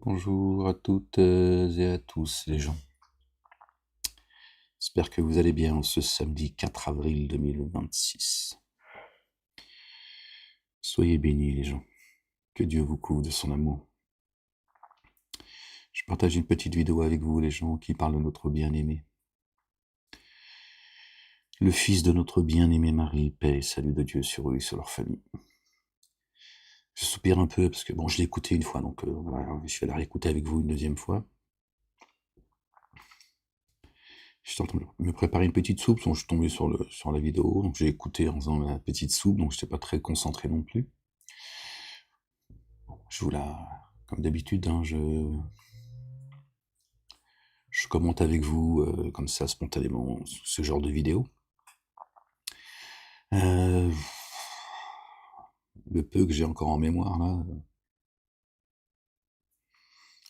Bonjour à toutes et à tous les gens. J'espère que vous allez bien en ce samedi 4 avril 2026. Soyez bénis les gens. Que Dieu vous couvre de son amour. Je partage une petite vidéo avec vous les gens qui parle de notre bien-aimé. Le fils de notre bien-aimé Marie, paix et salut de Dieu sur eux et sur leur famille. Je soupire un peu parce que bon, je l'ai écouté une fois, donc voilà, je vais la réécouter avec vous une deuxième fois. J'étais en train de me préparer une petite soupe, donc je suis tombé sur la vidéo, donc j'ai écouté en faisant la petite soupe, donc j'étais pas très concentré non plus. Je vous la, comme d'habitude, hein, je commente avec vous comme ça spontanément ce genre de vidéo. Le peu que j'ai encore en mémoire là,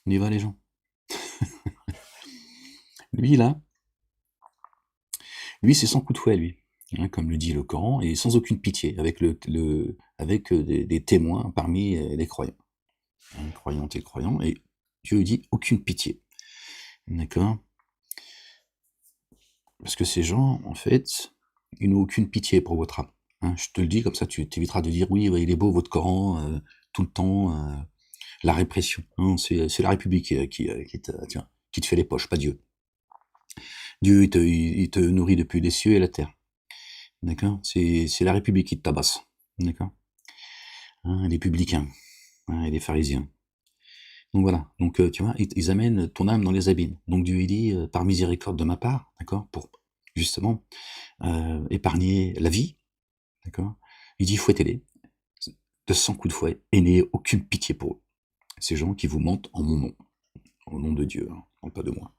on y va les gens. Lui là, lui c'est sans coup de fouet lui, hein, comme le dit le Coran, et sans aucune pitié, avec avec des témoins parmi les croyants, hein, croyantes et croyants, et Dieu dit aucune pitié, d'accord? Parce que ces gens, en fait, ils n'ont aucune pitié pour votre âme. Hein, je te le dis comme ça, tu t'éviteras de dire oui, ouais, il est beau votre Coran tout le temps, la répression. Non, c'est la République qui te fait les poches, pas Dieu. Dieu, il te nourrit depuis les cieux et la terre. D'accord? C'est la République qui te tabasse. D'accord? Hein, les publicains, hein, et les pharisiens. Donc voilà. Donc tu vois, ils amènent ton âme dans les abîmes. Donc Dieu il dit par miséricorde de ma part, d'accord, pour justement épargner la vie, d'accord. Il dit fouettez-les de 100 coups de fouet et n'ayez aucune pitié pour eux. Ces gens qui vous mentent en mon nom, au nom de Dieu, hein, non pas de moi.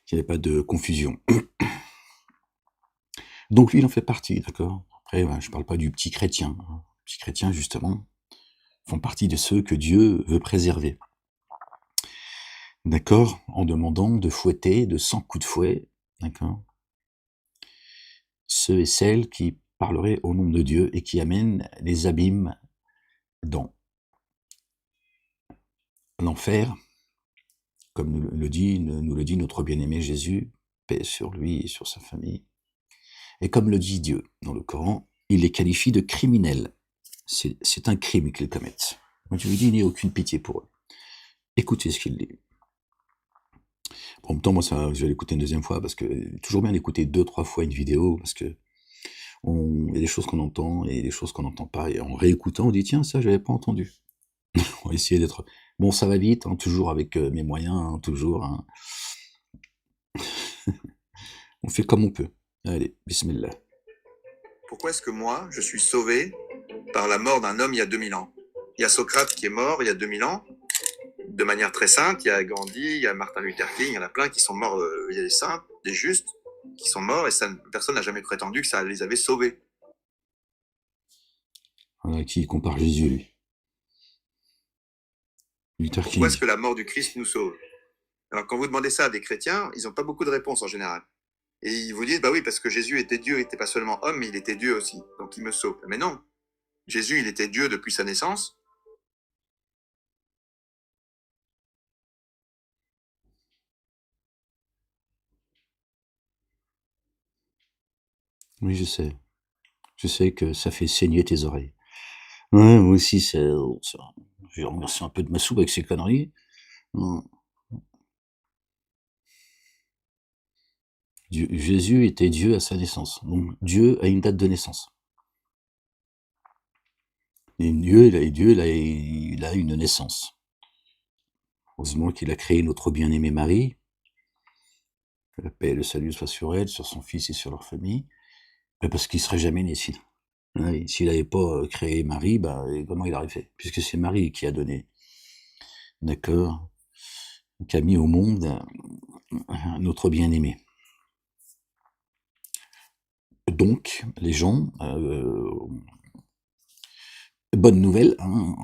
Qu'il n'y ait pas de confusion. Donc lui, il en fait partie, d'accord. Après, je parle pas du petit chrétien. Hein. Les petits chrétiens, justement, font partie de ceux que Dieu veut préserver. D'accord? En demandant de fouetter de 100 coups de fouet, d'accord, ceux et celles qui parleraient au nom de Dieu et qui amènent les abîmes dans l'enfer, comme nous le dit notre bien-aimé Jésus, paix sur lui et sur sa famille. Et comme le dit Dieu dans le Coran, il les qualifie de criminels. C'est un crime qu'ils commettent. Moi, je lui dis, il n'y a aucune pitié pour eux. Écoutez ce qu'il dit. En même temps, moi, ça, je vais l'écouter une deuxième fois, parce que toujours bien d'écouter 2-3 fois une vidéo, parce que il y a des choses qu'on entend et des choses qu'on n'entend pas. Et en réécoutant, on dit, tiens, ça, je n'avais pas entendu. On va essayer d'être... Bon, ça va vite, hein, toujours avec mes moyens, hein, toujours. Hein. On fait comme on peut. Allez, bismillah. Pourquoi est-ce que moi, je suis sauvé par la mort d'un homme il y a 2000 ans? Il y a Socrate qui est mort il y a 2000 ans, de manière très sainte. Il y a Gandhi, il y a Martin Luther King, il y en a plein qui sont morts. Il y a des saints, des justes, qui sont morts et ça, personne n'a jamais prétendu que ça les avait sauvés. Voilà, qui compare Jésus, lui. Luther Pourquoi est-ce King. que la mort du Christ nous sauve? Alors quand vous demandez ça à des chrétiens, ils n'ont pas beaucoup de réponses en général. Et ils vous disent, bah oui, parce que Jésus était Dieu, il n'était pas seulement homme, mais il était Dieu aussi. Donc il me sauve. Mais non, Jésus, il était Dieu depuis sa naissance. Oui, je sais. Je sais que ça fait saigner tes oreilles. Ouais, moi aussi, je vais remercier un peu de ma soupe avec ces conneries. Non. Jésus était Dieu à sa naissance. Donc Dieu a une date de naissance. Et Dieu, il a une naissance. Heureusement qu'il a créé notre bien-aimée Marie, que la paix et le salut soient sur elle, sur son fils et sur leur famille, parce qu'il serait jamais né sinon. Ouais, s'il n'avait pas créé Marie, bah, comment il aurait fait? Puisque c'est Marie qui a donné, d'accord, qui a mis au monde notre bien-aimé. Donc, les gens, bonne nouvelle, hein,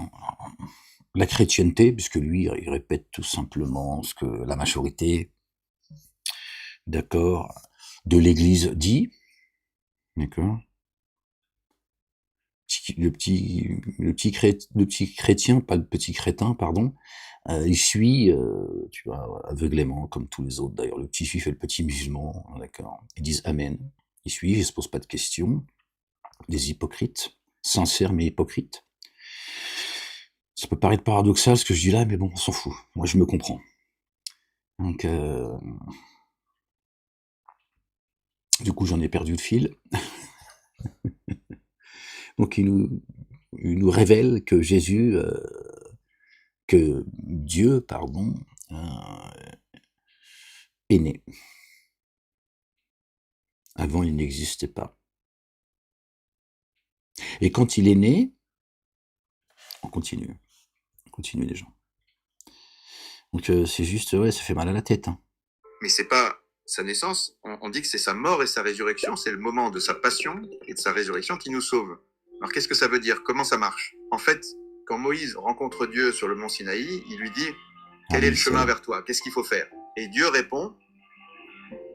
la chrétienté, puisque lui, il répète tout simplement ce que la majorité, d'accord, de l'Église dit, d'accord, le petit chrétien, pas le petit crétin, pardon, il suit, tu vois, aveuglément, comme tous les autres d'ailleurs. Le petit juif et le petit musulman, d'accord. Ils disent Amen. Ils suivent, ils se posent pas de questions. Des hypocrites, sincères mais hypocrites. Ça peut paraître paradoxal ce que je dis là, mais bon, on s'en fout. Moi, je me comprends. Donc, du coup, j'en ai perdu le fil. Donc, il nous révèle que Jésus, que Dieu, pardon, est né. Avant, il n'existait pas. Et quand il est né, on continue les gens. Donc c'est juste, ouais, ça fait mal à la tête. Hein. Mais c'est pas sa naissance, on dit que c'est sa mort et sa résurrection, c'est le moment de sa passion et de sa résurrection qui nous sauve. Alors qu'est-ce que ça veut dire? Comment ça marche? En fait, quand Moïse rencontre Dieu sur le mont Sinaï, il lui dit quel est le chemin vers toi? Qu'est-ce qu'il faut faire? Et Dieu répond,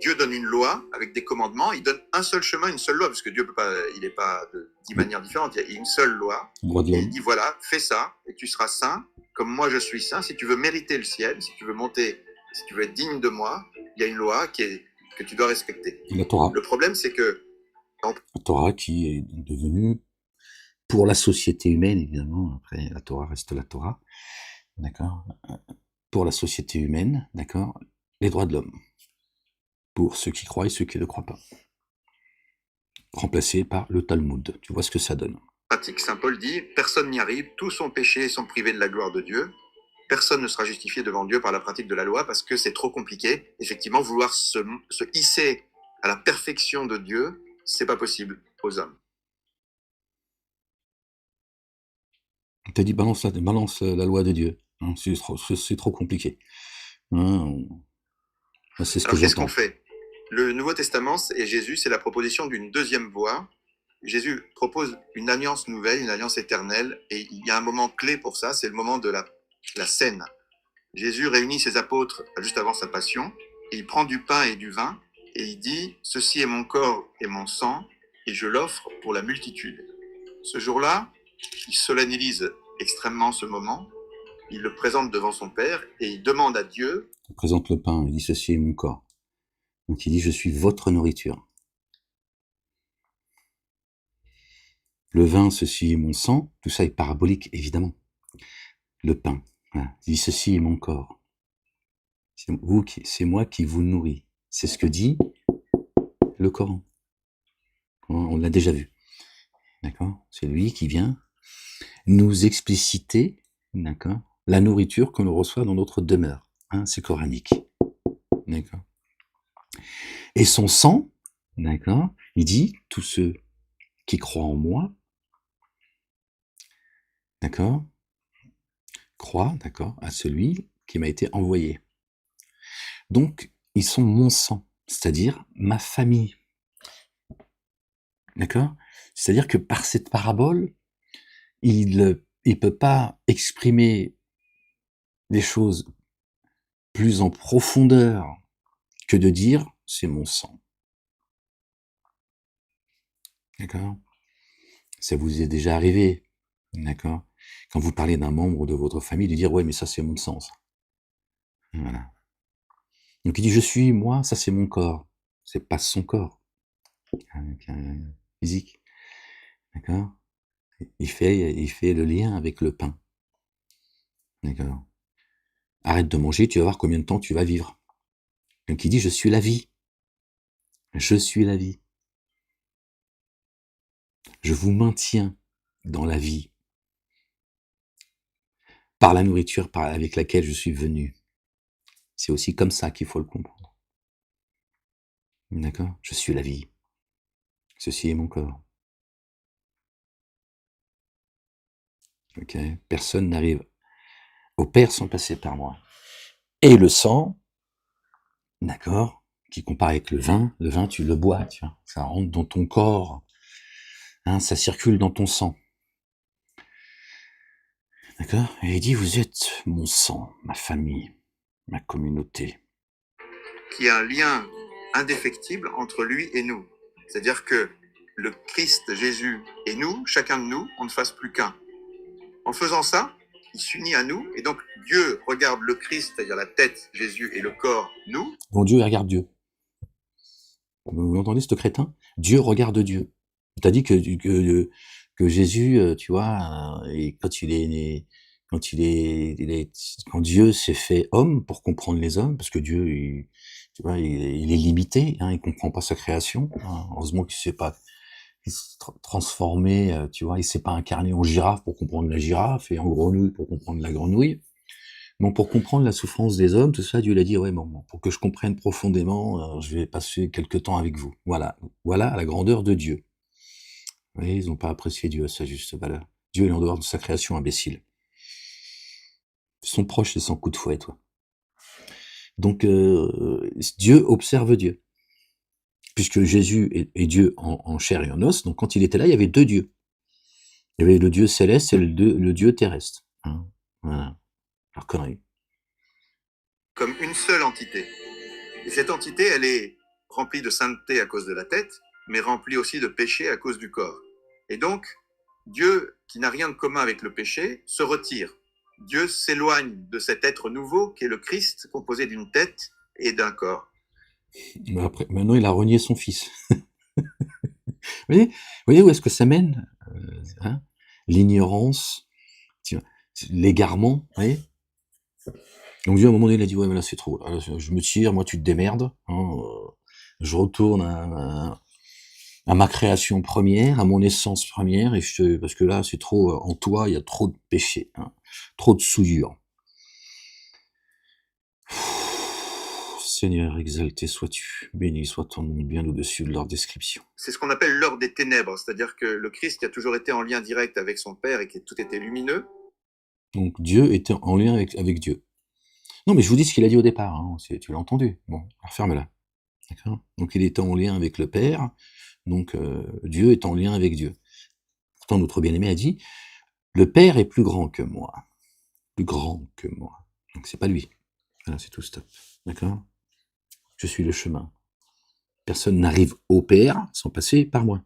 Dieu donne une loi avec des commandements, il donne un seul chemin, une seule loi, parce que Dieu peut pas, il n'est pas de 10 manières différentes, il y a une seule loi. Et il dit voilà, fais ça et tu seras saint comme moi je suis saint. Si tu veux mériter le ciel, si tu veux monter, si tu veux être digne de moi, il y a une loi que tu dois respecter. La Torah. Le problème, c'est que la Torah qui est devenue, pour la société humaine, évidemment, après la Torah reste la Torah, d'accord, pour la société humaine, d'accord, les droits de l'homme, pour ceux qui croient et ceux qui ne croient pas, remplacé par le Talmud. Tu vois ce que ça donne. Pratique, saint Paul dit, personne n'y arrive, tous sont péchés et sont privés de la gloire de Dieu. Personne ne sera justifié devant Dieu par la pratique de la loi parce que c'est trop compliqué. Effectivement, vouloir se hisser à la perfection de Dieu, c'est pas possible aux hommes. On t'a dit balance la loi de Dieu. Hein, c'est trop compliqué. Hein, c'est ce que j'entends. Qu'est-ce qu'on fait? Le Nouveau Testament et Jésus, c'est la proposition d'une deuxième voie. Jésus propose une alliance nouvelle, une alliance éternelle, et il y a un moment clé pour ça, c'est le moment de la scène. Jésus réunit ses apôtres juste avant sa passion, et il prend du pain et du vin, et il dit « Ceci est mon corps et mon sang, et je l'offre pour la multitude ». Ce jour-là, il solennise extrêmement ce moment, il le présente devant son Père, et il demande à Dieu... Il présente le pain, il dit « Ceci est mon corps ». Donc il dit « Je suis votre nourriture ». Le vin, ceci est mon sang, tout ça est parabolique, évidemment. Le pain, voilà. Il dit « Ceci est mon corps ». C'est moi qui vous nourris. C'est ce que dit le Coran. On l'a déjà vu. D'accord? C'est lui qui vient nous expliciter, d'accord, la nourriture que l'on reçoit dans notre demeure. Hein, c'est coranique. D'accord? Et son sang, d'accord, il dit, tous ceux qui croient en moi, d'accord, croient, d'accord, à celui qui m'a été envoyé. Donc, ils sont mon sang, c'est-à-dire ma famille. D'accord? C'est-à-dire que par cette parabole, il peut pas exprimer des choses plus en profondeur que de dire c'est mon sang. D'accord? Ça vous est déjà arrivé, d'accord? Quand vous parlez d'un membre de votre famille, de dire ouais mais ça c'est mon sang. Ça. Voilà. Donc il dit je suis moi, ça c'est mon corps. C'est pas son corps physique, d'accord? Il fait le lien avec le pain, d'accord? Arrête de manger, tu vas voir combien de temps tu vas vivre. Donc il dit je suis la vie. Je suis la vie. Je vous maintiens dans la vie par la nourriture avec laquelle je suis venu. C'est aussi comme ça qu'il faut le comprendre. D'accord? Je suis la vie. Ceci est mon corps. Ok? Personne n'arrive au Père sans passer par moi. Et le sang, d'accord, qui compare avec le vin tu le bois, tu vois, ça rentre dans ton corps, hein, ça circule dans ton sang. D'accord? Et il dit, vous êtes mon sang, ma famille, ma communauté. Qui a un lien indéfectible entre lui et nous. C'est-à-dire que le Christ Jésus et nous, chacun de nous, on ne fasse plus qu'un. En faisant ça, il s'unit à nous, et donc Dieu regarde le Christ, c'est-à-dire la tête, Jésus, et le corps, nous. Bon, Dieu regarde Dieu. Vous entendez ce crétin? Dieu regarde Dieu. T'as dit que Jésus, tu vois, et quand quand Dieu s'est fait homme pour comprendre les hommes, parce que Dieu, tu vois, il est limité, hein, il comprend pas sa création. Hein, heureusement qu'il s'est pas transformé, tu vois, il s'est pas incarné en girafe pour comprendre la girafe et en grenouille pour comprendre la grenouille. Bon, pour comprendre la souffrance des hommes, tout ça, Dieu l'a dit, ouais, bon, pour que je comprenne profondément, je vais passer quelque temps avec vous. Voilà, voilà la grandeur de Dieu. Vous voyez, ils n'ont pas apprécié Dieu à sa juste valeur. Dieu est en dehors de sa création, imbécile. Ils sont proches, c'est sans coup de fouet, toi. Donc, Dieu observe Dieu. Puisque Jésus est Dieu en chair et en os, donc quand il était là, il y avait deux dieux. Il y avait le Dieu céleste et le Dieu terrestre. Hein, voilà. Alors, connerie. Comme une seule entité. Et cette entité, elle est remplie de sainteté à cause de la tête, mais remplie aussi de péché à cause du corps. Et donc, Dieu, qui n'a rien de commun avec le péché, se retire. Dieu s'éloigne de cet être nouveau qui est le Christ, composé d'une tête et d'un corps. Mais après, maintenant, il a renié son fils. Vous voyez où est-ce que ça mène, hein, l'ignorance, l'égarement, vous voyez. Donc Dieu, à un moment donné, il a dit, ouais, mais là, c'est trop. Là, je me tire, moi, tu te démerdes. Hein, je retourne à ma création première, à mon essence première, parce que là, c'est trop, en toi, il y a trop de péché, hein, trop de souillure. Seigneur, exalté sois-tu, béni soit ton nom, bien au-dessus de leur description. C'est ce qu'on appelle l'heure des ténèbres, c'est-à-dire que le Christ qui a toujours été en lien direct avec son Père et qui tout était lumineux. Donc Dieu était en lien avec Dieu. Non, mais je vous dis ce qu'il a dit au départ, hein, tu l'as entendu. Bon, referme-la. D'accord. Donc il était en lien avec le Père, donc Dieu est en lien avec Dieu. Pourtant, notre bien-aimé a dit, le Père est plus grand que moi. Plus grand que moi. Donc c'est pas lui. Voilà, c'est tout, stop. D'accord. Je suis le chemin. Personne n'arrive au Père sans passer par moi.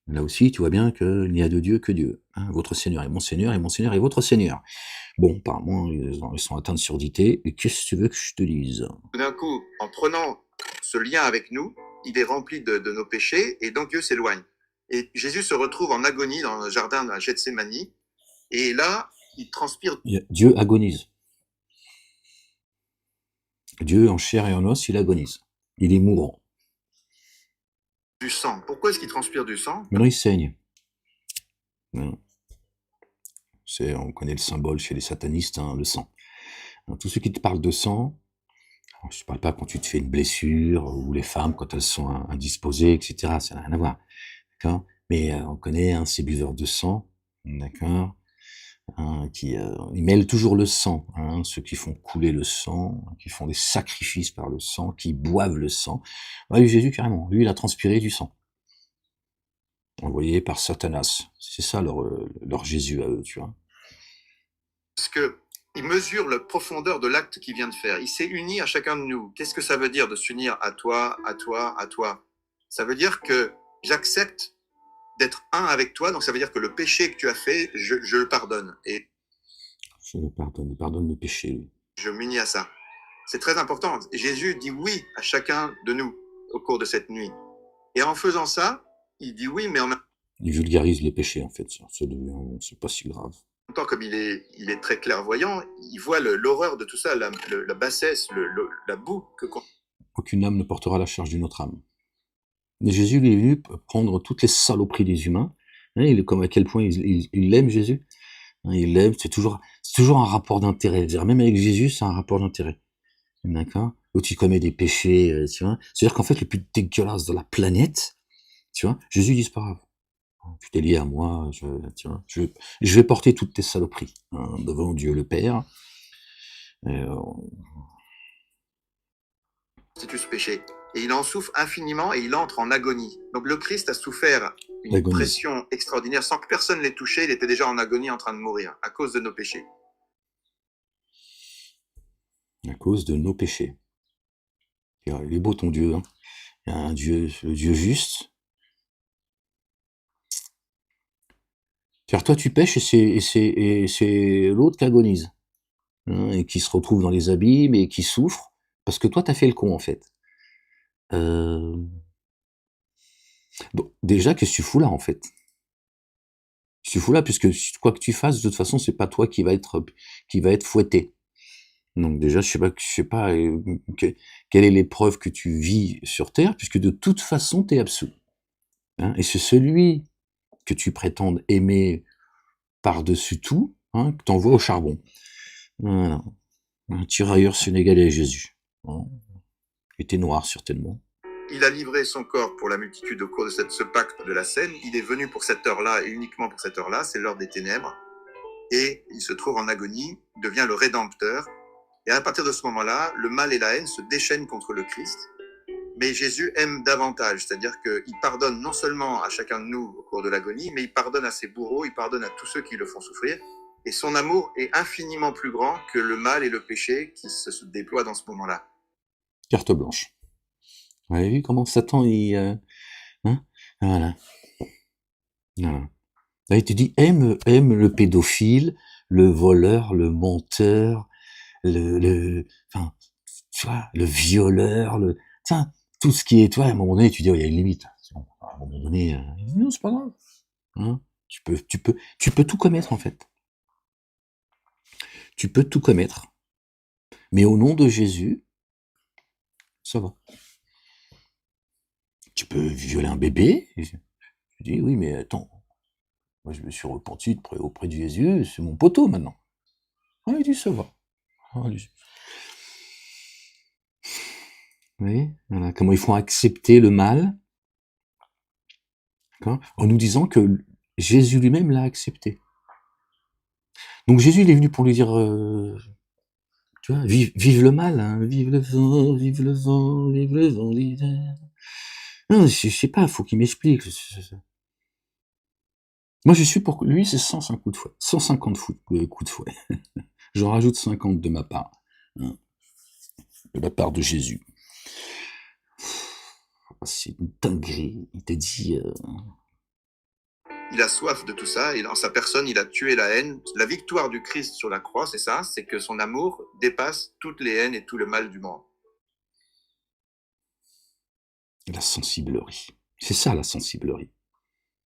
Là aussi, tu vois bien qu'il n'y a de Dieu que Dieu. Hein, votre Seigneur est mon Seigneur, et mon Seigneur est votre Seigneur. Bon, apparemment, ils sont atteints de surdité, et qu'est-ce que tu veux que je te dise? D'un coup, en prenant ce lien avec nous, il est rempli de nos péchés, et donc Dieu s'éloigne. Et Jésus se retrouve en agonie dans le jardin de Gethsémane, et là, il transpire. Dieu agonise. Dieu, en chair et en os, il agonise. Il est mourant. Du sang. Pourquoi est-ce qu'il transpire du sang? Maintenant, il saigne. Non. On connaît le symbole chez les satanistes, hein, le sang. Alors, tous ceux qui te parlent de sang, je ne parle pas quand tu te fais une blessure, ou les femmes quand elles sont indisposées, etc. Ça n'a rien à voir. D'accord. Mais on connaît hein, ces buveurs de sang, d'accord, hein, ils mêlent toujours le sang, hein, ceux qui font couler le sang, qui font des sacrifices par le sang, qui boivent le sang. Ouais, Jésus, carrément, lui, il a transpiré du sang. Envoyé par Satanas. C'est ça leur Jésus à eux, tu vois. Parce que il mesure la profondeur de l'acte qu'il vient de faire. Il s'est uni à chacun de nous. Qu'est-ce que ça veut dire de s'unir à toi, à toi, à toi? Ça veut dire que j'accepte d'être un avec toi, donc ça veut dire que le péché que tu as fait, je le pardonne. Et Je le pardonne, il pardonne le péché, lui. Je m'unis à ça. C'est très important. Jésus dit oui à chacun de nous au cours de cette nuit. Et en faisant ça, il dit oui, mais en même Il vulgarise le péché, en fait. C'est pas si grave. temps, comme il est très clairvoyant, il voit l'horreur de tout ça, la bassesse, la boue que... Aucune âme ne portera la charge d'une autre âme. Mais Jésus, lui, est venu prendre toutes les saloperies des humains. Hein, comme à quel point il aime Jésus. Hein, il l'aime, c'est toujours un rapport d'intérêt. Même avec Jésus, c'est un rapport d'intérêt. D'accord. L'autre, il commet des péchés, tu vois. C'est-à-dire qu'en fait, le plus dégueulasse de la planète, tu vois, Jésus dit, c'est pas grave. Tu t'es lié à moi, tu vois, je vais porter toutes tes saloperies hein, devant Dieu le Père. Constitue ce péché. Et il en souffre infiniment et il entre en agonie. Donc le Christ a souffert une pression extraordinaire sans que personne l'ait touché. Il était déjà en agonie en train de mourir à cause de nos péchés. À cause de nos péchés. Il est beau ton Dieu. Hein. Il y a un Dieu, le Dieu juste, C'est-à-dire, toi, tu pêches et c'est l'autre qui agonise, hein, et qui se retrouve dans les abîmes et qui souffre parce que toi, t'as fait le con, en fait. Euh, Bon, déjà, qu'est-ce que tu fous là, en fait? Qu'est-ce que tu fous là, puisque quoi que tu fasses, de toute façon, c'est pas toi qui va être fouetté. Donc déjà, je sais pas quelle est l'épreuve que tu vis sur Terre, puisque de toute façon, t'es absous. Hein, et c'est celui que tu prétendes aimer par-dessus tout, hein, que t'envoies au charbon. Voilà. Un tirailleur sénégalais, Jésus. Hein. Il était noir, certainement. Il a livré son corps pour la multitude au cours de ce pacte de la Seine. Il est venu pour cette heure-là et uniquement pour cette heure-là. C'est l'heure des ténèbres. Et il se trouve en agonie, devient le Rédempteur. Et à partir de ce moment-là, le mal et la haine se déchaînent contre le Christ. Mais Jésus aime davantage, c'est-à-dire qu'il pardonne non seulement à chacun de nous au cours de l'agonie, mais il pardonne à ses bourreaux, il pardonne à tous ceux qui le font souffrir. Et son amour est infiniment plus grand que le mal et le péché qui se déploient dans ce moment-là. Carte blanche. Vous avez vu comment Satan, hein, voilà. Voilà. Là, il te dit, aime le pédophile, le voleur, le menteur, enfin, tu vois, le violeur, tiens, tout ce qui est, toi, à un moment donné, tu dis, oh, il y a une limite. Bon, à un moment donné, non, c'est pas grave. Hein. Tu peux tout commettre, en fait. Tu peux tout commettre. Mais au nom de Jésus, ça va. Tu peux violer un bébé. Tu dis, oui, mais attends, moi, je me suis repenti auprès de Jésus, c'est mon poteau, maintenant. Ah, il dit, ça va. Ah, vous voyez, voilà, comment ils font accepter le mal, en nous disant que Jésus lui-même l'a accepté. Donc Jésus, il est venu pour lui dire, tu vois, vive le mal, hein, vive le vent, vive le vent, vive le vent l'hiver. Non, je sais pas, faut qu'il m'explique. Moi, je suis pour lui, c'est 105 coups de fouet, 150 coups de fouet. J'en rajoute 50 de ma part, hein, de la part de Jésus. C'est une dinguerie. Il t'a dit. Il a soif de tout ça et dans sa personne, il a tué la haine. La victoire du Christ sur la croix, c'est ça, c'est que son amour dépasse toutes les haines et tout le mal du monde. La sensiblerie. C'est ça, la sensiblerie.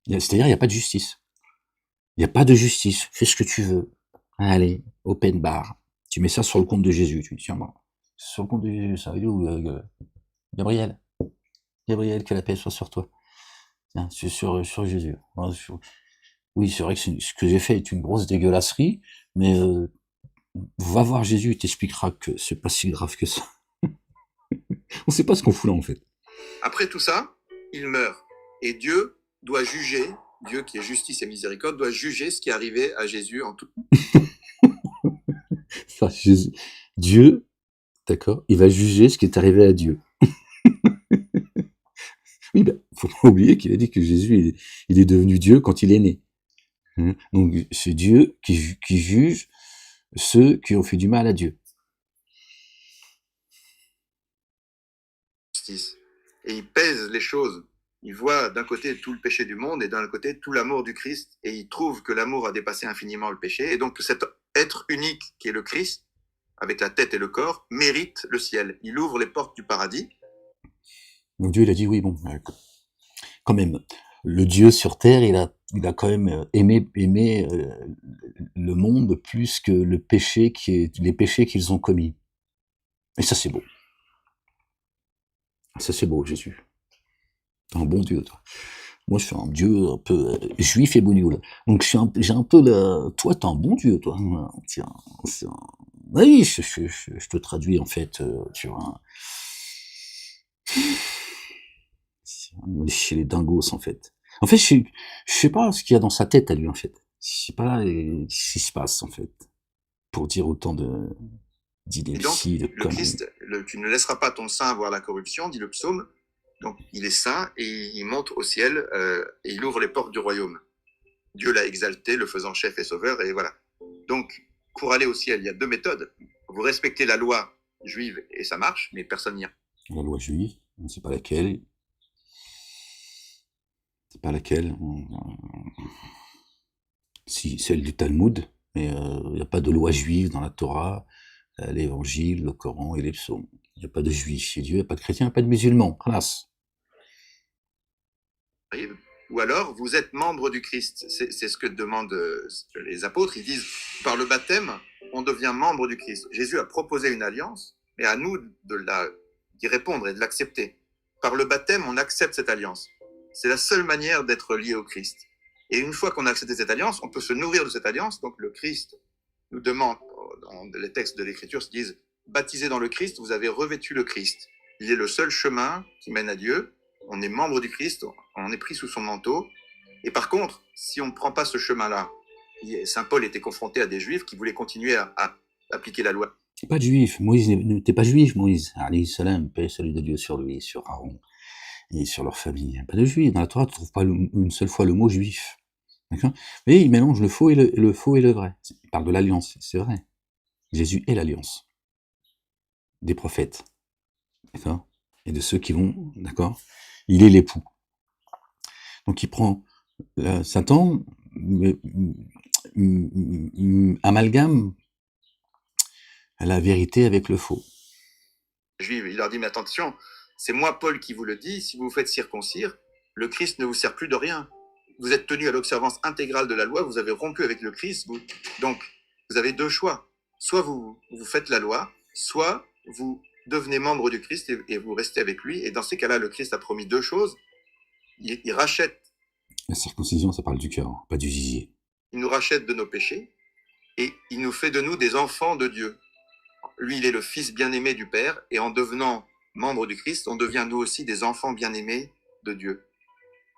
C'est-à-dire, il n'y a pas de justice. Il n'y a pas de justice. Fais ce que tu veux. Allez, open bar. Tu mets ça sur le compte de Jésus. Tu dis, tiens, bon, sur le compte de Jésus, ça va être où, Gabriel? Gabriel, que la paix soit sur toi. Tiens, sur Jésus. Oui, c'est vrai que ce que j'ai fait est une grosse dégueulasserie, mais va voir Jésus, il t'expliquera que c'est pas si grave que ça. On sait pas ce qu'on fout là, en fait. Après tout ça, il meurt. Et Dieu doit juger, Dieu qui est justice et miséricorde, doit juger ce qui est arrivé à Jésus en tout. Ça, Dieu, d'accord, il va juger ce qui est arrivé à Dieu. Oui, ben, faut pas oublier qu'il a dit que Jésus, il est devenu Dieu quand il est né. Hein. Donc, c'est Dieu qui juge ceux qui ont fait du mal à Dieu. Justice. Et il pèse les choses. Il voit d'un côté tout le péché du monde et d'un côté tout l'amour du Christ. Et il trouve que l'amour a dépassé infiniment le péché. Et donc que cet être unique qui est le Christ, avec la tête et le corps, mérite le ciel. Il ouvre les portes du paradis. Donc Dieu, il a dit, oui, bon, quand même, le Dieu sur terre, il a quand même aimé le monde plus que les péchés qu'ils ont commis. Et ça, c'est beau. Ça, c'est beau, Jésus. T'es un bon Dieu, toi. Moi, je suis un Dieu un peu juif et bougnoul. Donc, j'ai un peu toi, t'es un bon Dieu, toi. Tiens, oui, je te traduis, en fait, tu vois. Chez les dingos, en fait. En fait, je sais pas ce qu'il y a dans sa tête à lui, en fait. Je sais pas ce qui se passe, en fait, pour dire autant d'inepties, de Le conneries. Christ, tu ne laisseras pas ton sein voir la corruption, dit le psaume. Donc, il est saint et il monte au ciel et il ouvre les portes du royaume. Dieu l'a exalté, le faisant chef et sauveur, et voilà. Donc, pour aller au ciel, il y a deux méthodes. Vous respectez la loi juive et ça marche, mais personne n'y arrive. La loi juive, on ne sait pas laquelle. C'est pas laquelle. si celle du Talmud, mais il n'y a pas de loi juive dans la Torah, l'Évangile, le Coran et les psaumes. Il n'y a pas de juifs chez Dieu, il n'y a pas de chrétiens, il n'y a pas de musulmans. Classe. Ou alors, vous êtes membre du Christ. C'est ce que demandent les apôtres. Ils disent, par le baptême, on devient membre du Christ. Jésus a proposé une alliance, mais à nous d'y répondre et de l'accepter. Par le baptême, on accepte cette alliance. C'est la seule manière d'être lié au Christ. Et une fois qu'on a accepté cette alliance, on peut se nourrir de cette alliance. Donc le Christ nous demande, dans les textes de l'Écriture se disent, baptisé dans le Christ, vous avez revêtu le Christ. Il est le seul chemin qui mène à Dieu. On est membre du Christ, on est pris sous son manteau. Et par contre, si on ne prend pas ce chemin-là, Saint Paul était confronté à des Juifs qui voulaient continuer à appliquer la loi. Pas de juif. Moïse n'était pas juif, Moïse. Alayhi salam, paix et salut de Dieu sur lui, sur Aaron et sur leur famille. Pas de juif. Dans la Torah, tu ne trouves pas une seule fois le mot juif. D'accord? Mais il mélange le faux et le vrai. Il parle de l'alliance, c'est vrai. Jésus est l'alliance des prophètes. D'accord? Et de ceux qui vont, d'accord? Il est l'époux. Donc il prend Satan, amalgame la vérité avec le faux. Juif, il leur dit, mais attention, c'est moi Paul qui vous le dis, si vous vous faites circoncire, le Christ ne vous sert plus de rien. Vous êtes tenu à l'observance intégrale de la loi, vous avez rompu avec le Christ, donc vous avez deux choix. Soit vous faites la loi, soit vous devenez membre du Christ et vous restez avec lui. Et dans ces cas-là, le Christ a promis deux choses. Il rachète. La circoncision, ça parle du cœur, pas du zizier. Il nous rachète de nos péchés et il nous fait de nous des enfants de Dieu. Lui, il est le fils bien-aimé du Père, et en devenant membre du Christ, on devient nous aussi des enfants bien-aimés de Dieu.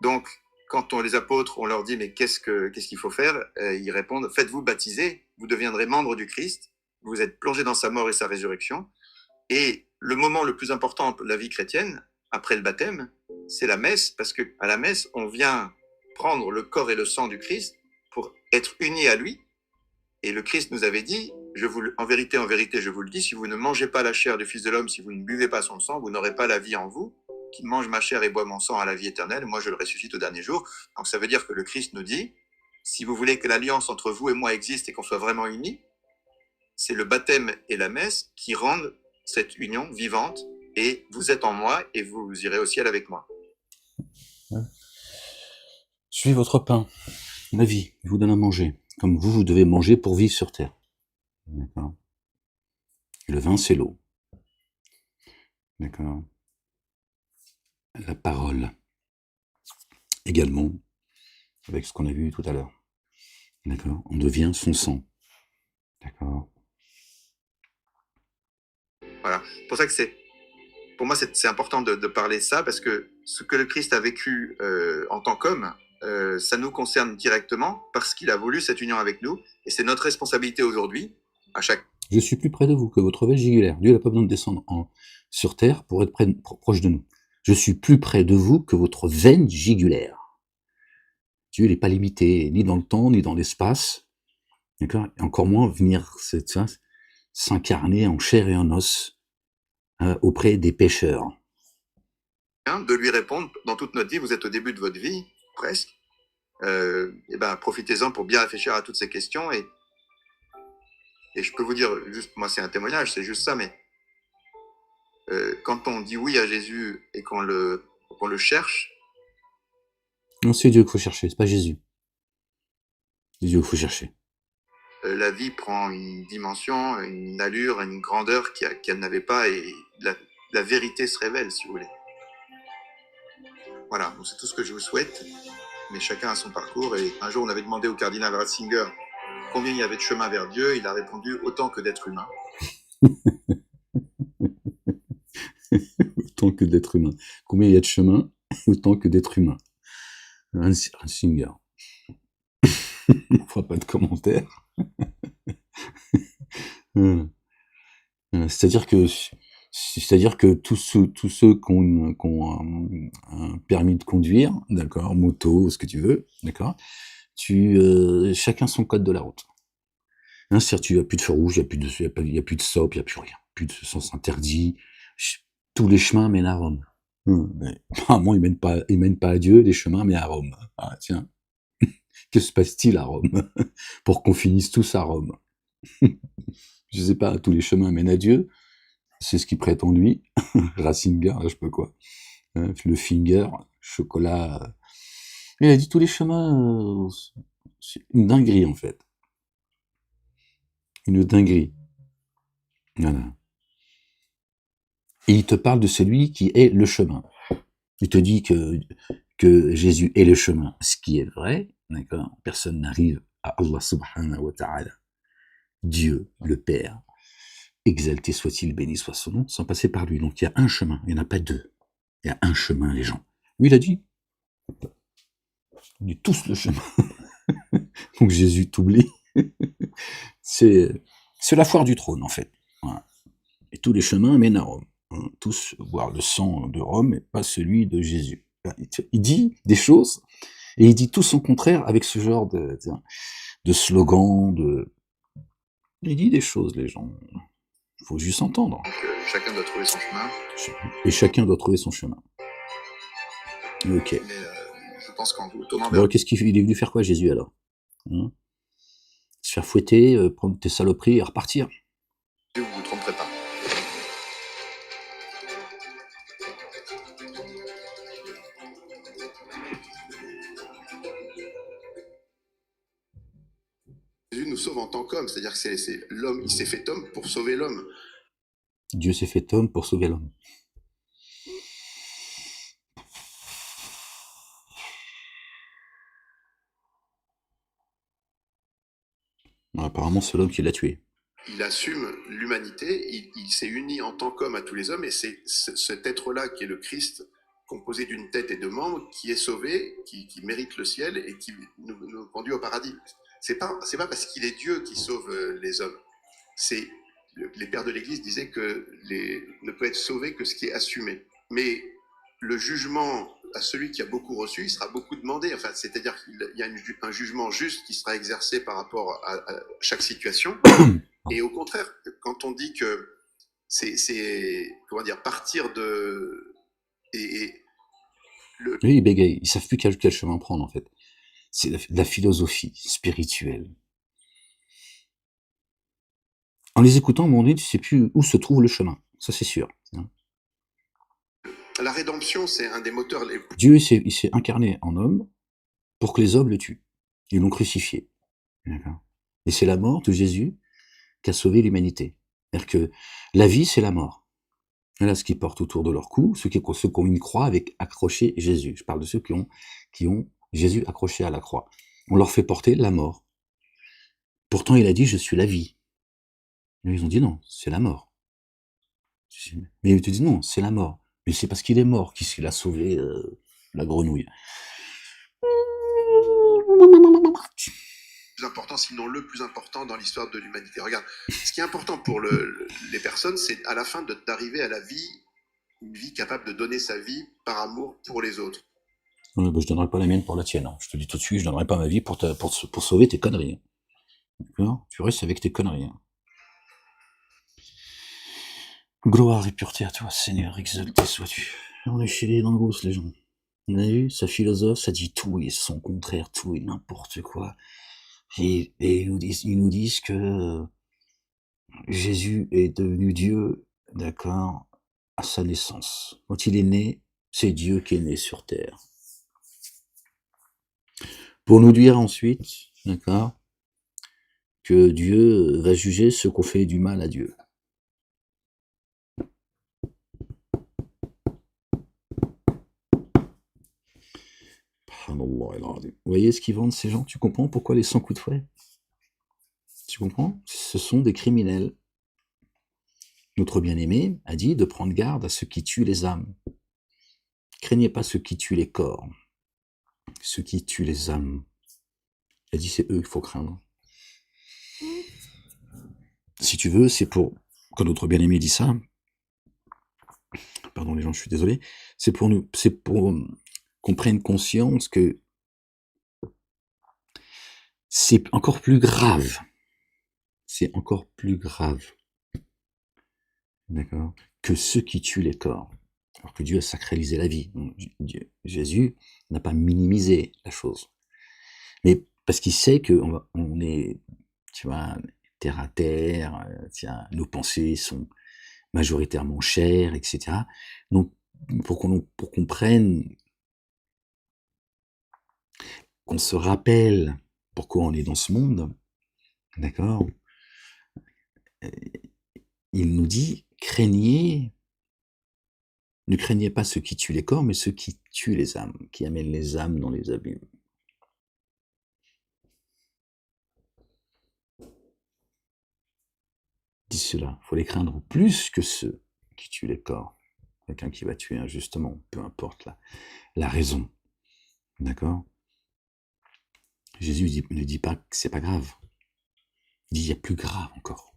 Donc, quand les apôtres, on leur dit, mais qu'est-ce qu'il faut faire? Ils répondent, faites-vous baptiser, vous deviendrez membre du Christ, vous êtes plongés dans sa mort et sa résurrection. Et le moment le plus important de la vie chrétienne, après le baptême, c'est la messe, parce qu'à la messe, on vient prendre le corps et le sang du Christ pour être unis à lui. Et le Christ nous avait dit, en vérité, je vous le dis, si vous ne mangez pas la chair du Fils de l'homme, si vous ne buvez pas son sang, vous n'aurez pas la vie en vous. Qui mange ma chair et boit mon sang à la vie éternelle, moi je le ressuscite au dernier jour. Donc ça veut dire que le Christ nous dit, si vous voulez que l'alliance entre vous et moi existe et qu'on soit vraiment unis, c'est le baptême et la messe qui rendent cette union vivante, et vous êtes en moi et vous irez au ciel avec moi. Je suis votre pain, la vie, je vous donne à manger, comme vous devez manger pour vivre sur terre. D'accord. Le vin, c'est l'eau. D'accord. La parole, également, avec ce qu'on a vu tout à l'heure. D'accord. On devient son sang. D'accord. Voilà. C'est pour ça que pour moi, c'est important de parler de ça, parce que ce que le Christ a vécu en tant qu'homme, ça nous concerne directement, parce qu'il a voulu cette union avec nous, et c'est notre responsabilité aujourd'hui, à chaque... Je suis plus près de vous que votre veine jugulaire. Dieu n'a pas besoin de descendre sur terre pour être proche de nous. Je suis plus près de vous que votre veine jugulaire. Dieu n'est pas limité, ni dans le temps, ni dans l'espace. D'accord? Et encore moins venir s'incarner en chair et en os auprès des pécheurs. De lui répondre, dans toute notre vie, vous êtes au début de votre vie, presque, et ben, profitez-en pour bien réfléchir à toutes ces questions, et je peux vous dire, juste, moi c'est un témoignage, c'est juste ça, mais quand on dit oui à Jésus et qu'on le cherche... Non, c'est Dieu qu'il faut chercher, c'est pas Jésus. C'est Dieu qu'il faut chercher. La vie prend une dimension, une allure, une grandeur qu'elle n'avait pas, et la vérité se révèle, si vous voulez. Voilà, donc c'est tout ce que je vous souhaite, mais chacun a son parcours. Et un jour, on avait demandé au cardinal Ratzinger combien il y avait de chemin vers Dieu. Il a répondu autant que d'êtres humains. Autant que d'êtres humains. Combien il y a de chemin? Autant que d'êtres humains. Ratzinger. On fera pas de commentaires. C'est-à-dire que tous ceux qui ont un permis de conduire, d'accord, moto, ce que tu veux, d'accord, chacun son code de la route. Hein, c'est-à-dire, il n'y a plus de feu rouge, il n'y a plus de stop, il n'y a plus rien, plus de sens interdit. Tous les chemins mènent à Rome. Mais, apparemment, ils mènent pas à Dieu, les chemins, mais à Rome. Ah, tiens. Que se passe-t-il à Rome pour qu'on finisse tous à Rome? Je sais pas, tous les chemins mènent à Dieu, c'est ce qu'il prétend lui. Ratzinger, là, je peux quoi. Le finger, chocolat. Il a dit tous les chemins, c'est une dinguerie en fait. Une dinguerie. Voilà. Et il te parle de celui qui est le chemin. Il te dit que Jésus est le chemin, ce qui est vrai, d'accord. Personne n'arrive à Allah subhanahu wa ta'ala, Dieu, le Père, exalté soit-il, béni soit son nom, sans passer par lui. Donc il y a un chemin, il n'y en a pas deux. Il y a un chemin, les gens. Lui, il a dit, on est tous le chemin. Donc Jésus t'oublie. C'est la foire du trône, en fait. Voilà. Et tous les chemins mènent à Rome. Hein, tous boire le sang de Rome, et pas celui de Jésus. Il dit des choses, et il dit tout son contraire avec ce genre de slogan, Il dit des choses, les gens. Il faut juste entendre. Chacun doit trouver son chemin. Et chacun doit trouver son chemin. Ok. Mais je pense qu'en vous tournant vers... Bon, qu'est-ce qu'il est venu faire quoi, Jésus, alors? Se faire fouetter, prendre tes saloperies et repartir. Vous ne vous tromperez pas. Jésus nous sauve en tant qu'homme, c'est-à-dire que c'est l'homme, il s'est fait homme pour sauver l'homme. Dieu s'est fait homme pour sauver l'homme. Apparemment, c'est l'homme qui l'a tué. Il assume l'humanité, il s'est uni en tant qu'homme à tous les hommes, et c'est cet être-là qui est le Christ, composé d'une tête et de membres, qui est sauvé, qui mérite le ciel et qui nous conduit au paradis. C'est pas parce qu'il est Dieu qui sauve les hommes. C'est les pères de l'Église disaient que ne peut être sauvé que ce qui est assumé. Mais le jugement à celui qui a beaucoup reçu, il sera beaucoup demandé. Enfin, c'est-à-dire qu'il y a un jugement juste qui sera exercé par rapport à chaque situation. Et au contraire, quand on dit que c'est comment dire, partir de... Oui, ils bégayent, ils savent plus quel chemin prendre, en fait. C'est de la philosophie spirituelle. En les écoutant, à un moment donné, tu sais plus où se trouve le chemin. Ça, c'est sûr. La rédemption, c'est un des moteurs les plus... Dieu, il s'est incarné en homme pour que les hommes le tuent. Ils l'ont crucifié. D'accord. Et c'est la mort de Jésus qui a sauvé l'humanité. C'est-à-dire que la vie, c'est la mort. Voilà ce qu'ils portent autour de leur cou, ceux qui ont une croix avec accroché Jésus. Je parle de ceux qui ont Jésus accroché à la croix. On leur fait porter la mort. Pourtant, il a dit, je suis la vie. Mais ils ont dit non, c'est la mort. Mais ils te disent non, c'est la mort. Mais c'est parce qu'il est mort qu'il a sauvé la grenouille. Plus important, sinon le plus important dans l'histoire de l'humanité. Regarde, ce qui est important pour les personnes, c'est à la fin d'arriver à la vie, une vie capable de donner sa vie par amour pour les autres. Ouais, bah, je donnerai pas la mienne pour la tienne. Hein. Je te dis tout de suite, je donnerai pas ma vie pour sauver tes conneries. D'accord ? Tu restes avec tes conneries. Hein. Gloire et pureté à toi, Seigneur, exalté sois-tu. On est chez les dingos, les gens. Vous avez vu, sa philosophe, ça dit tout et son contraire, tout et n'importe quoi. Et ils nous disent que Jésus est devenu Dieu, d'accord, à sa naissance. Quand il est né, c'est Dieu qui est né sur terre. Pour nous dire ensuite, d'accord, que Dieu va juger ceux qui ont fait du mal à Dieu. Vous voyez ce qu'ils vendent, ces gens? Tu comprends pourquoi les 100 coups de fouet? Tu comprends? Ce sont des criminels. Notre bien-aimé a dit de prendre garde à ceux qui tuent les âmes. Craignez pas ceux qui tuent les corps, ceux qui tuent les âmes. Il a dit c'est eux qu'il faut craindre. Si tu veux, c'est pour, quand notre bien-aimé dit ça, pardon les gens, je suis désolé, c'est pour qu'on prenne conscience que c'est encore plus grave. C'est encore plus grave. D'accord? Que ceux qui tuent les corps. Alors que Dieu a sacralisé la vie. Donc, Jésus n'a pas minimisé la chose. Mais parce qu'il sait on est, tu vois, terre à terre, tiens, nos pensées sont majoritairement chères, et cetera. Donc pour qu'on prenne, qu'on se rappelle pourquoi on est dans ce monde, d'accord? Heu, il nous dit: ne craignez pas ceux qui tuent les corps, mais ceux qui tuent les âmes, qui amènent les âmes dans les abîmes. Dis cela, faut les craindre plus que ceux qui tuent les corps. Quelqu'un qui va tuer injustement, peu importe la raison, d'accord? Jésus ne dit pas que c'est pas grave. Il dit: «Il y a plus grave encore,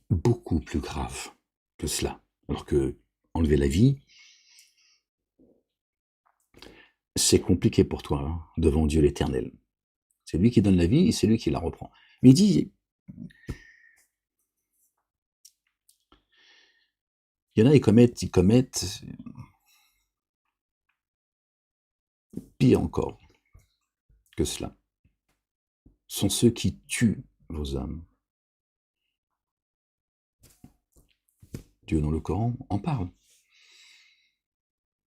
beaucoup plus grave que cela». Alors que enlever la vie, c'est compliqué pour toi, hein, devant Dieu l'Éternel. C'est lui qui donne la vie et c'est lui qui la reprend. Mais il dit, il y en a, ils commettent pire encore que cela. Ce sont ceux qui tuent vos âmes. Dieu, dans le Coran, en parle.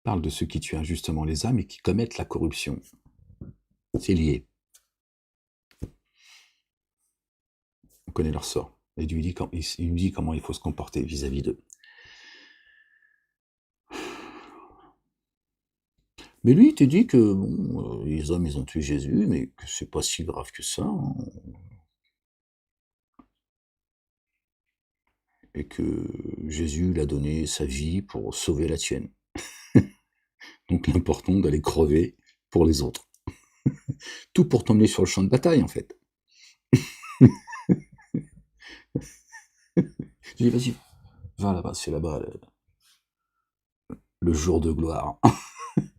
Parle de ceux qui tuent injustement les âmes et qui commettent la corruption. C'est lié. On connaît leur sort. Et Dieu il nous dit comment il faut se comporter vis-à-vis d'eux. Mais lui, il te dit que bon, les hommes, ils ont tué Jésus, mais que c'est pas si grave que ça, hein, et que Jésus l'a donné sa vie pour sauver la tienne. Donc l'important d'aller crever pour les autres. Tout pour t'emmener sur le champ de bataille, en fait. Je dis, vas-y, va là-bas, c'est là-bas le jour de gloire.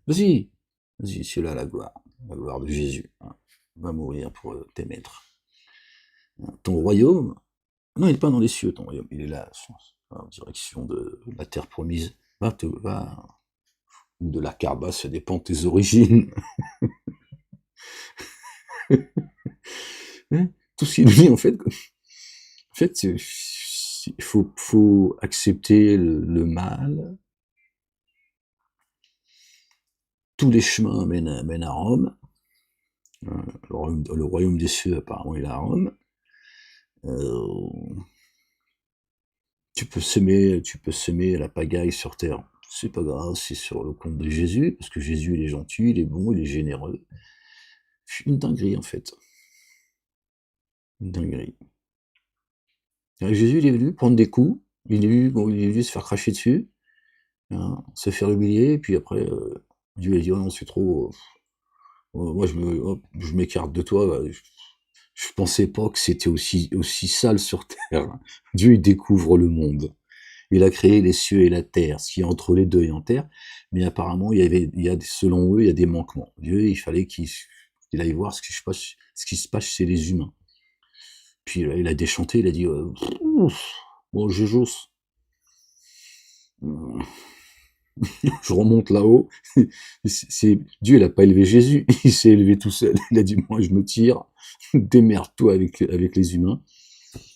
Vas-y, vas-y, c'est là la gloire de Jésus. Hein. Va mourir pour tes maîtres. Ton royaume, non, il n'est pas dans les cieux, ton royaume, il est là, en direction de la terre promise. Va, ou de la Carba, ça dépend de tes origines. Hein. Tout ce qu'il dit, en fait, il faut accepter le mal. Tous les chemins mènent à Rome. Le royaume des cieux, apparemment, il est à Rome. Tu peux semer la pagaille sur terre. C'est pas grave, c'est sur le compte de Jésus, parce que Jésus, il est gentil, il est bon, il est généreux. Une dinguerie, en fait. Une dinguerie. Et Jésus, il est venu prendre des coups, il est venu se faire cracher dessus, hein, se faire humilier, et puis après, Dieu a dit: «Oh non, c'est trop, moi je m'écarte de toi, je pensais pas que c'était aussi sale sur terre». Dieu, il découvre le monde. Il a créé les cieux et la terre, ce qui est entre les deux et en terre, mais apparemment, selon eux, il y a des manquements. Dieu, il fallait qu'il aille voir ce qui se passe chez les humains. Puis là, il a déchanté, il a dit: bon, Jésus, je remonte là-haut. Dieu, il n'a pas élevé Jésus, il s'est élevé tout seul. Il a dit: moi, je me tire, démerde-toi avec les humains.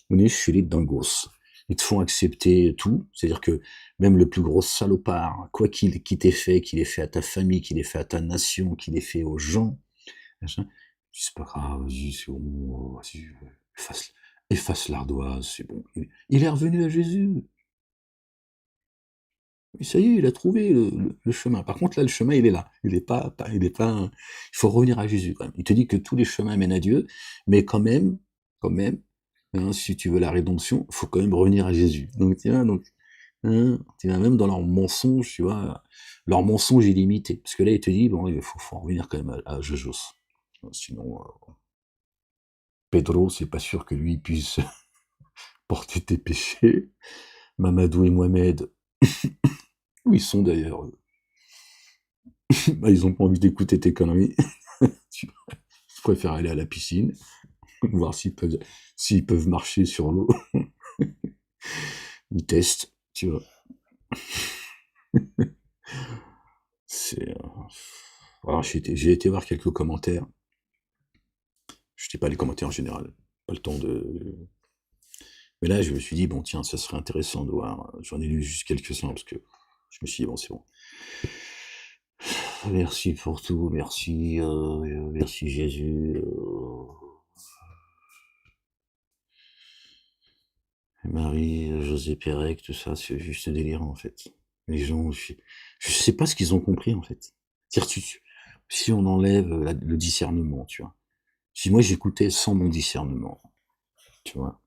On est chez les dingos. Ils te font accepter tout, c'est-à-dire que même le plus gros salopard, quoi qu'il t'ait fait, qu'il ait fait à ta famille, qu'il ait fait à ta nation, qu'il ait fait aux gens, machin, c'est pas grave, vas-y, c'est bon, vas-y, efface l'ardoise, c'est bon. Il est revenu à Jésus. Et ça y est, il a trouvé le chemin. Par contre, là, le chemin, il est là. Il faut revenir à Jésus, quand même. Il te dit que tous les chemins mènent à Dieu, mais quand même, hein, si tu veux la rédemption, il faut quand même revenir à Jésus. Hein, tu vois, même dans leur mensonge, tu vois, leur mensonge illimité. Parce que là, il te dit, bon, faut en revenir quand même à Jésus. Sinon, Pedro, c'est pas sûr que lui puisse porter tes péchés. Mamadou et Mohamed, où ils sont d'ailleurs? Bah, ils ont pas envie d'écouter tes conneries. Je préfère aller à la piscine, voir s'ils peuvent marcher sur l'eau. Ils testent, tu vois. C'est, alors j'ai été voir quelques commentaires. n'ai pas les commentaires en général. Pas le temps de... Mais là, je me suis dit, bon, tiens, ça serait intéressant de voir. J'en ai lu juste quelques-uns, parce que je me suis dit, bon, c'est bon. Merci pour tout, merci, merci Jésus. Marie, José Pérec, tout ça, c'est juste délirant, en fait. Les gens, je sais pas ce qu'ils ont compris, en fait. C'est-à-dire, si on enlève le discernement, tu vois. Si moi j'écoutais sans mon discernement, tu vois.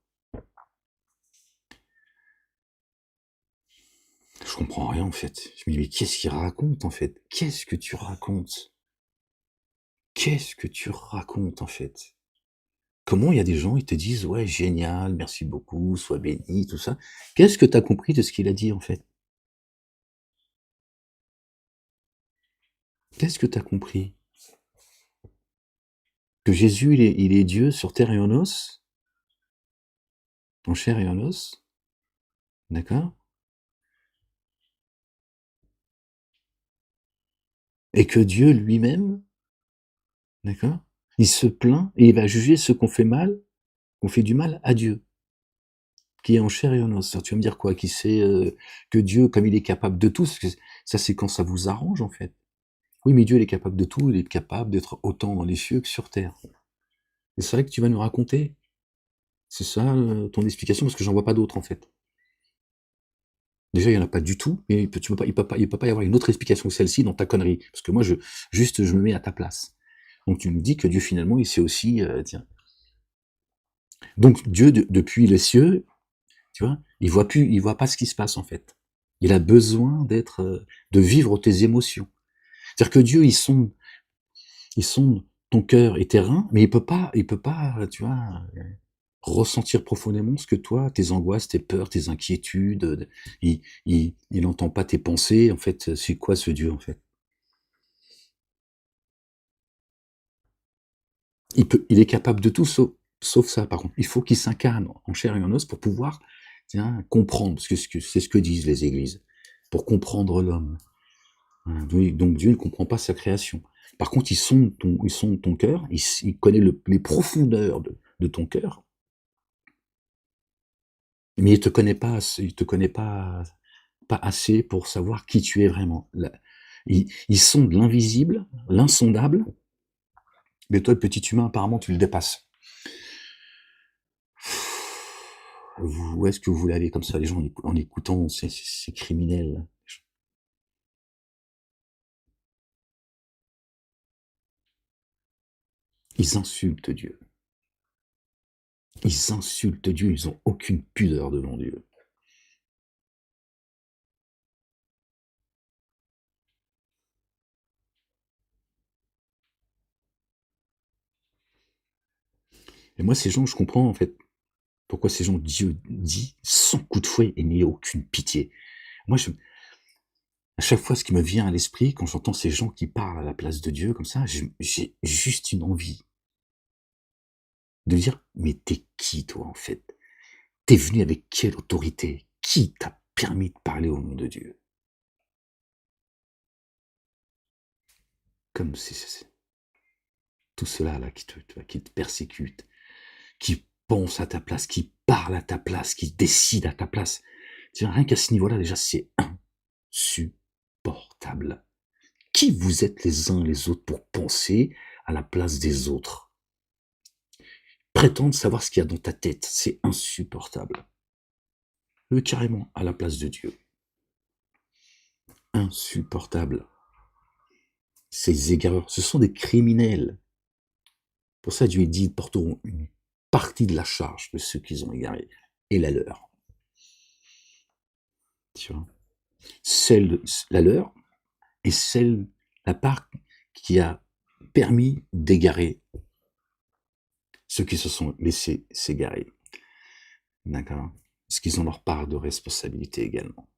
Je comprends rien, en fait. Je me dis, mais qu'est-ce qu'il raconte, en fait? Qu'est-ce que tu racontes? Qu'est-ce que tu racontes, en fait? Comment il y a des gens, ils te disent, ouais, génial, merci beaucoup, sois béni, tout ça. Qu'est-ce que tu as compris de ce qu'il a dit, en fait? Qu'est-ce que tu as compris? Que Jésus, il est Dieu sur terre et en os? En chair et en os? D'accord? Et que Dieu lui-même, d'accord? Il se plaint et il va juger ceux qu'on fait mal, qu'on fait du mal à Dieu, qui est en chair et en os. Alors, tu vas me dire quoi? Qui sait que Dieu, comme il est capable de tout, parce que ça c'est quand ça vous arrange en fait. Oui, mais Dieu il est capable de tout, il est capable d'être autant dans les cieux que sur terre. Et c'est vrai que tu vas nous raconter. C'est ça ton explication, parce que j'en vois pas d'autres en fait. Déjà, il y en a pas du tout, mais il peut pas y avoir une autre explication que celle-ci dans ta connerie. Parce que moi, je me mets à ta place. Donc tu me dis que Dieu finalement, il sait aussi, tiens. Donc Dieu, depuis les cieux, tu vois, il voit pas ce qui se passe en fait. Il a besoin de vivre tes émotions. C'est-à-dire que Dieu, il sonde ton cœur et tes reins, mais il peut pas, tu vois, ressentir profondément ce que toi, tes angoisses, tes peurs, tes inquiétudes. Il n'entend pas tes pensées. En fait, c'est quoi ce Dieu en fait? Il est capable de tout sauf ça. Par contre, il faut qu'il s'incarne en chair et en os pour pouvoir, tiens, comprendre, parce que c'est ce que disent les églises, pour comprendre l'homme. Donc Dieu ne comprend pas sa création. Par contre, il sonde ton cœur, il connaît les profondeurs de ton cœur, mais il te connaît pas assez pour savoir qui tu es vraiment. Il sonde l'invisible, l'insondable, mais toi, le petit humain, apparemment, tu le dépasses. Où est-ce que vous voulez aller comme ça, les gens, en écoutant ces criminels? Ils insultent Dieu. Ils insultent Dieu, ils ont aucune pudeur devant Dieu. Et moi, ces gens, je comprends en fait pourquoi ces gens, Dieu dit sans coup de fouet et n'ayez aucune pitié. Moi, à chaque fois, ce qui me vient à l'esprit, quand j'entends ces gens qui parlent à la place de Dieu comme ça, j'ai juste une envie de dire, mais t'es qui toi en fait? T'es venu avec quelle autorité? Qui t'a permis de parler au nom de Dieu? Comme c'est tout cela là qui te persécute, qui pense à ta place, qui parle à ta place, qui décide à ta place. Tu vois, rien qu'à ce niveau-là, déjà, c'est insupportable. Qui vous êtes les uns les autres pour penser à la place des autres? Prétendre savoir ce qu'il y a dans ta tête, c'est insupportable. Eux, carrément, à la place de Dieu. Insupportable. Ces égareurs, ce sont des criminels. Pour ça, Dieu dit, ils porteront une partie de la charge de ceux qu'ils ont égarés, et la leur. Tu vois, la leur, et la part qui a permis d'égarer ceux qui se sont laissés s'égarer. D'accord? Parce qu'ils ont leur part de responsabilité également.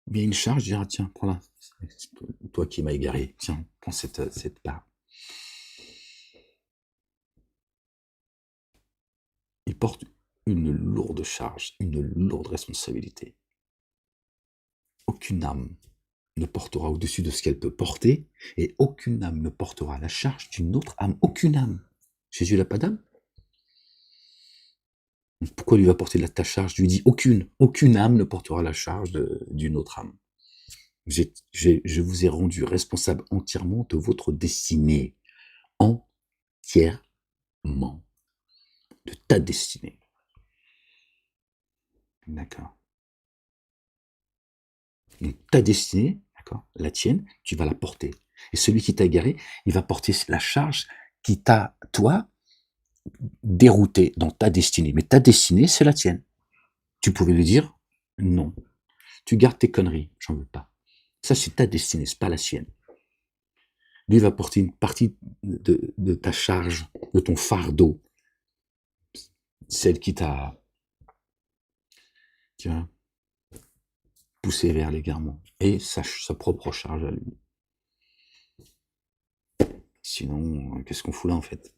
Mais une charge, dira, tiens, prends-la. Toi qui m'as égaré, tiens, prends cette part. Ils portent une lourde charge, une lourde responsabilité. Aucune âme ne portera au-dessus de ce qu'elle peut porter, et aucune âme ne portera la charge d'une autre âme. Aucune âme. Jésus n'a pas d'âme? Pourquoi lui va porter ta charge? Je lui dis aucune âme ne portera la charge d'une autre âme. Je vous ai rendu responsable entièrement de votre destinée. Entièrement de ta destinée. D'accord. Donc ta destinée, d'accord, la tienne, tu vas la porter. Et celui qui t'a égaré, il va porter la charge qui t'a, toi, dérouté dans ta destinée. Mais ta destinée, c'est la tienne. Tu pouvais lui dire non. Tu gardes tes conneries, j'en veux pas. Ça, c'est ta destinée, c'est pas la sienne. Lui va porter une partie de ta charge, de ton fardeau, celle qui t'a, tu vois, poussé vers l'égarement, et sa propre charge à lui. Sinon, qu'est-ce qu'on fout là en fait?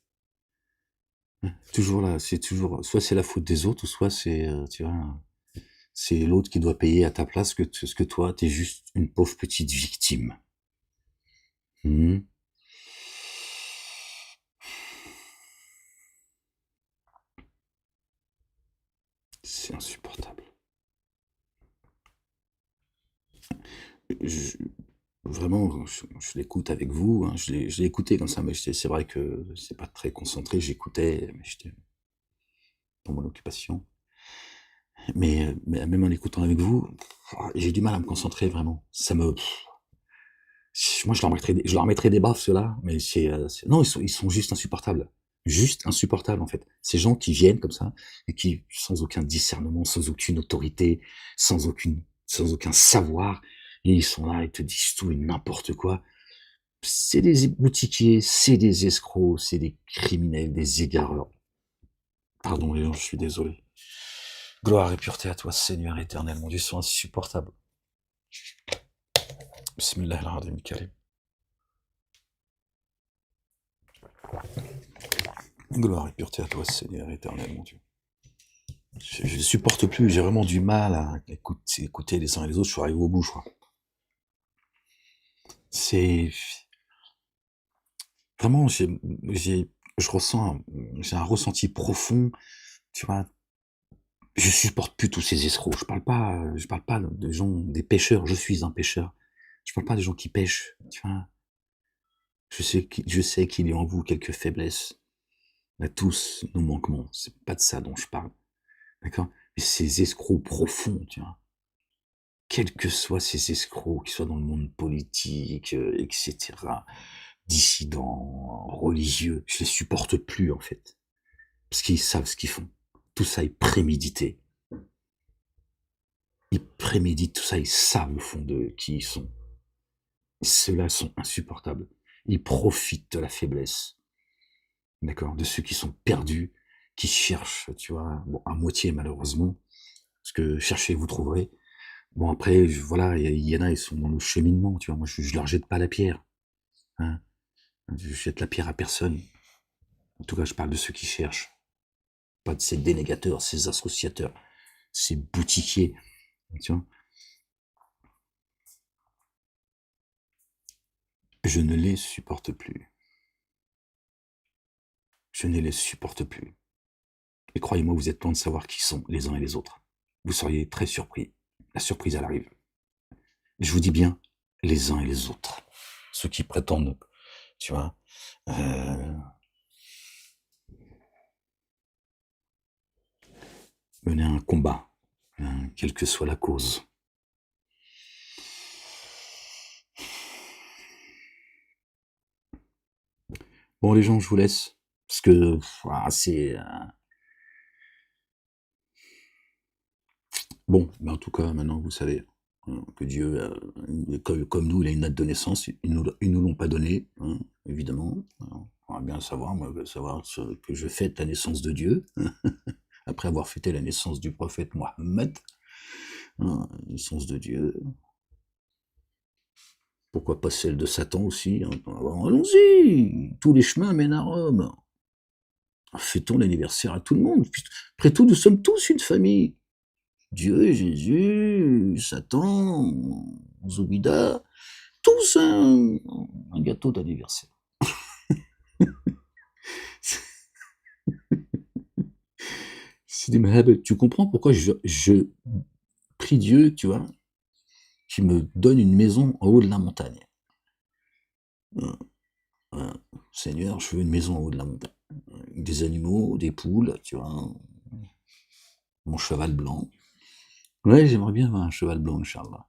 Toujours là, c'est toujours, soit c'est la faute des autres, ou soit c'est, tu vois, c'est l'autre qui doit payer à ta place ce que toi, t'es juste une pauvre petite victime. Mmh. C'est insupportable. Je, vraiment, je l'écoute avec vous, hein, je l'ai écouté comme ça, mais c'est vrai que c'est pas très concentré, j'écoutais, mais j'étais dans mon occupation. Mais même en écoutant avec vous, j'ai du mal à me concentrer vraiment. Ça me, moi je leur mettrais des baffes ceux-là, mais non, ils sont juste insupportables. Juste insupportables en fait. Ces gens qui viennent comme ça, et qui, sans aucun discernement, sans aucune autorité, sans aucun savoir, et ils sont là, ils te disent tout et n'importe quoi. C'est des boutiquiers, c'est des escrocs, c'est des criminels, des égareurs. Pardon Léon, je suis désolé. Gloire et pureté à toi, Seigneur éternel, mon Dieu, sont insupportables. Bismillahirrahmanirrahim. Gloire et pureté à toi, Seigneur éternel, mon Dieu. Je ne supporte plus, j'ai vraiment du mal à écouter les uns et les autres, je suis arrivé au bout, je crois. C'est... Vraiment, j'ai un ressenti profond, tu vois. Je supporte plus tous ces escrocs. Je parle pas de gens, des pêcheurs. Je suis un pêcheur. Je parle pas des gens qui pêchent, tu vois. Je sais qu'il y a en vous quelques faiblesses. On a tous nos manquements. C'est pas de ça dont je parle. D'accord? Mais ces escrocs profonds, tu vois. Quels que soient ces escrocs, qu'ils soient dans le monde politique, etc., dissidents, religieux, je les supporte plus, en fait. Parce qu'ils savent ce qu'ils font. Tout ça est prémédité. Ils préméditent tout ça, ils savent au fond de qui ils sont. Ceux-là sont insupportables. Ils profitent de la faiblesse, d'accord, de ceux qui sont perdus, qui cherchent, tu vois, bon, à moitié malheureusement, parce que cherchez, vous trouverez. Bon après, voilà, il y en a, ils sont dans le cheminement, tu vois. Moi, je leur jette pas la pierre, hein. Je jette la pierre à personne. En tout cas, je parle de ceux qui cherchent, pas de ces dénégateurs, ces associateurs, ces boutiquiers, tu vois. Je ne les supporte plus. Je ne les supporte plus. Et croyez-moi, vous êtes loin de savoir qui sont les uns et les autres. Vous seriez très surpris. La surprise, elle arrive. Je vous dis bien, les uns et les autres. Ceux qui prétendent, tu vois, mener un combat, hein, quelle que soit la cause. Bon, les gens, je vous laisse. Parce que c'est... bon, mais en tout cas, maintenant, vous savez que Dieu, comme nous, il a une date de naissance. Ils nous l'ont pas donné, hein, évidemment. Alors, on va bien savoir, moi, je veux savoir que je fête la naissance de Dieu, après avoir fêté la naissance du prophète Mohammed, hein, la naissance de Dieu. Pourquoi pas celle de Satan aussi, hein. Alors, allons-y, tous les chemins mènent à Rome. Fêtons l'anniversaire à tout le monde. Après tout, nous sommes tous une famille. Dieu, Jésus, Satan, Zobida, tous un gâteau d'anniversaire. Sidi Meheb, tu comprends pourquoi je prie Dieu, tu vois, qui me donne une maison en haut de la montagne. Hein, hein. Seigneur, je veux une maison en haut de la montagne. Avec des animaux, des poules, tu vois, mon cheval blanc. Ouais, j'aimerais bien avoir un cheval blanc, Inch'Allah.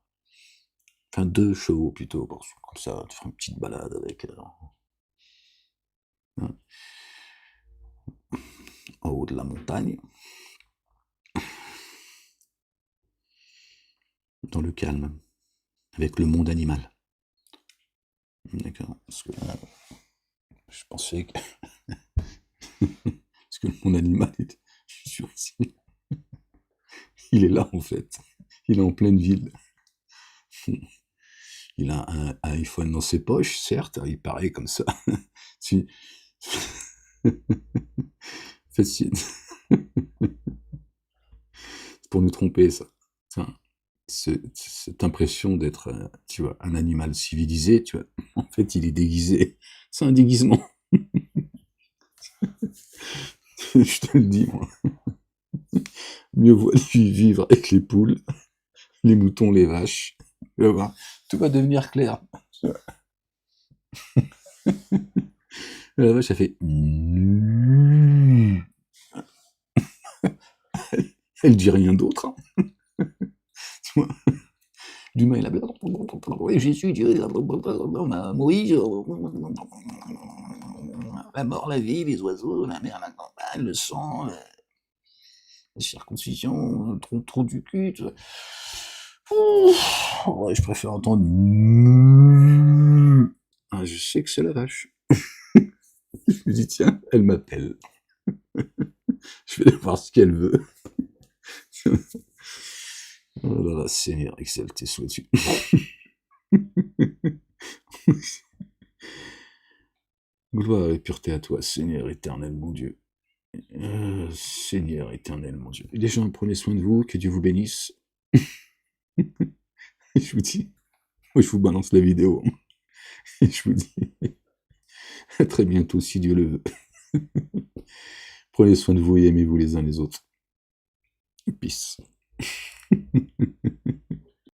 Enfin, 2 chevaux plutôt, comme ça, tu feras une petite balade avec, hein, en haut de la montagne, dans le calme, avec le monde animal. D'accord? Parce que je pensais que, parce que le monde animal, je suis sûr, il est là en fait. Il est en pleine ville. Il a un iPhone dans ses poches, certes, il paraît comme ça. Si... En fait, c'est pour nous tromper, ça. Enfin, cette impression d'être, tu vois, un animal civilisé, tu vois. En fait, il est déguisé. C'est un déguisement. Je te le dis, moi. Mieux vaut lui vivre avec les poules, les moutons, les vaches. Tu vas voir, tout va devenir clair. La vache, elle fait... Elle dit rien d'autre. Hein. Tu vois, l'humain, il a... Oui, Jésus, Dieu, Moïse, la mort, la vie, les oiseaux, la mer, la campagne, le sang, la circoncision, le trou du cul. Tu vois. Ouais, je préfère entendre... Ah, je sais que c'est la vache. Je me dis, tiens, elle m'appelle. Je vais aller voir ce qu'elle veut. Oh là là, Seigneur, exalté sois-tu. Gloire et pureté à toi, Seigneur éternel, mon Dieu. Seigneur éternel, mon Dieu. Les gens, prenez soin de vous, que Dieu vous bénisse. Et je vous dis, moi je vous balance la vidéo. Et je vous dis, à très bientôt, si Dieu le veut. Prenez soin de vous et aimez-vous les uns les autres. Peace.